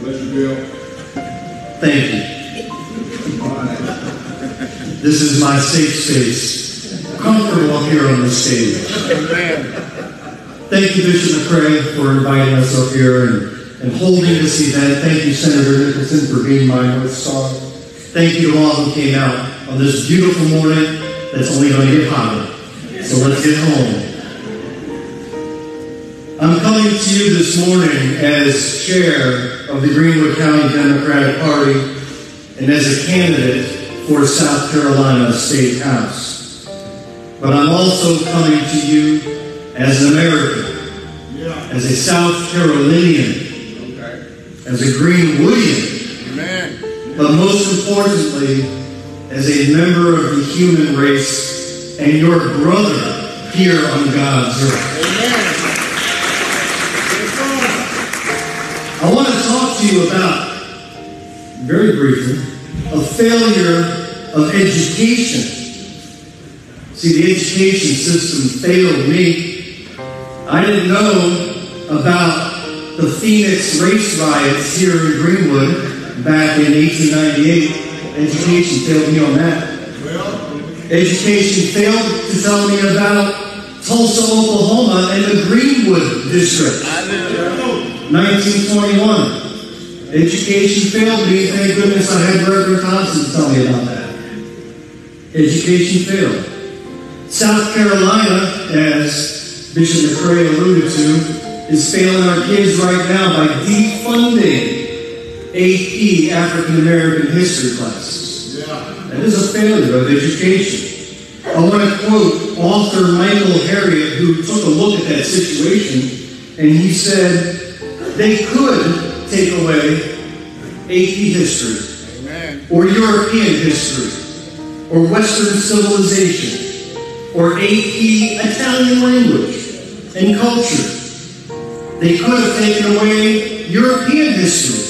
Bless you, Bill. Thank you. This is my safe space. Comfortable up here on the stage. Amen. Thank you, Bishop McCray, for inviting us up here and holding this event. Thank you, Senator Nicholson, for being my North Star. Thank you to all who came out on this beautiful morning that's only going to get hotter. So let's get home. I'm coming to you this morning as chair of the Greenwood County Democratic Party and as a candidate for South Carolina State House. But I'm also coming to you as an American, as a South Carolinian, as a Greenwoodian, but most importantly, as a member of the human race and your brother here on God's earth. I want to talk to you about, very briefly, a failure of education. See, the education system failed me. I didn't know about the Phoenix race riots here in Greenwood back in 1898. Education failed me on that. Education failed to tell me about Tulsa, Oklahoma and the Greenwood District. 1921. Education failed me. Thank goodness I had Reverend Thompson to tell me about that. Education failed. South Carolina, as Bishop McCray alluded to, is failing our kids right now by defunding AP African American history classes. That is a failure of education. I want to quote author Michael Harriot, who took a look at that situation, and he said they could take away AP history, or European history, or Western civilization, or AP Italian language and culture. They could have taken away European history,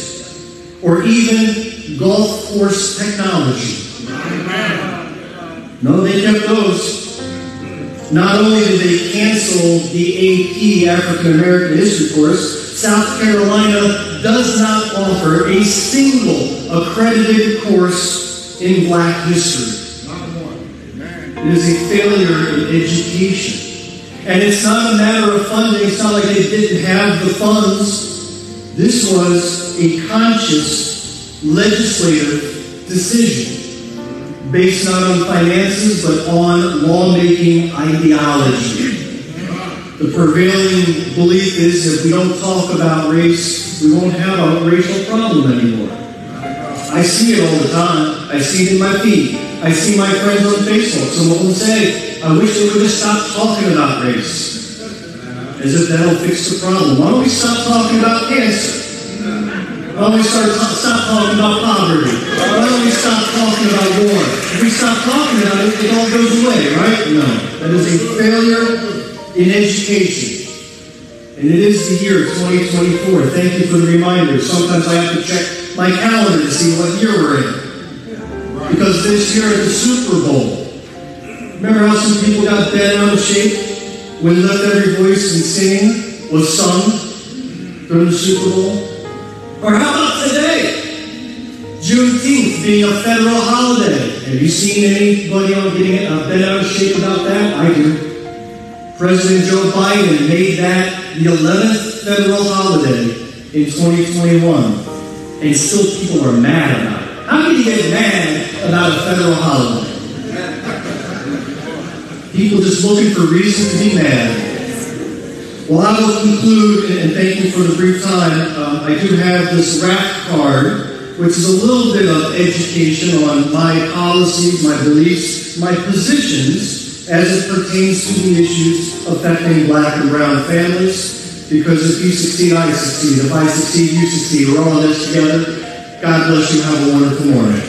or even golf course technology. No, they kept those. Not only did they cancel the AP African American History course, South Carolina does not offer a single accredited course in Black history. It is a failure in education. And it's not a matter of funding. It's not like they didn't have the funds. This was a conscious legislative decision based not on finances but on lawmaking ideology. The prevailing belief is if we don't talk about race, we won't have a racial problem anymore. I see it all the time. I see it in my feed. I see my friends on Facebook. Someone will say, I wish they would just stop talking about race. As if that'll fix the problem. Why don't we stop talking about cancer? Why don't we stop talking about poverty? Why don't we stop talking about war? If we stop talking about it, it all goes away, right? No. That is a failure in education. And it is the year 2024. Thank you for the reminder. Sometimes I have to check my calendar to see what year we're in. Because this year at the Super Bowl, remember how some people got bent out of shape when Lift Every Voice and Sing was sung during the Super Bowl? Or how about today? Juneteenth being a federal holiday. Have you seen anybody on getting bent out of shape about that? I do. President Joe Biden made that the 11th federal holiday in 2021. And still people are mad about it. How can you get mad about a federal holiday? People just looking for reasons to be mad. Well, I will conclude, and thank you for the brief time. I do have this wrap card, which is a little bit of education on my policies, my beliefs, my positions as it pertains to the issues affecting Black and brown families. Because if you succeed, I succeed. If I succeed, you succeed. We're all in this together. God bless you. Have a wonderful morning.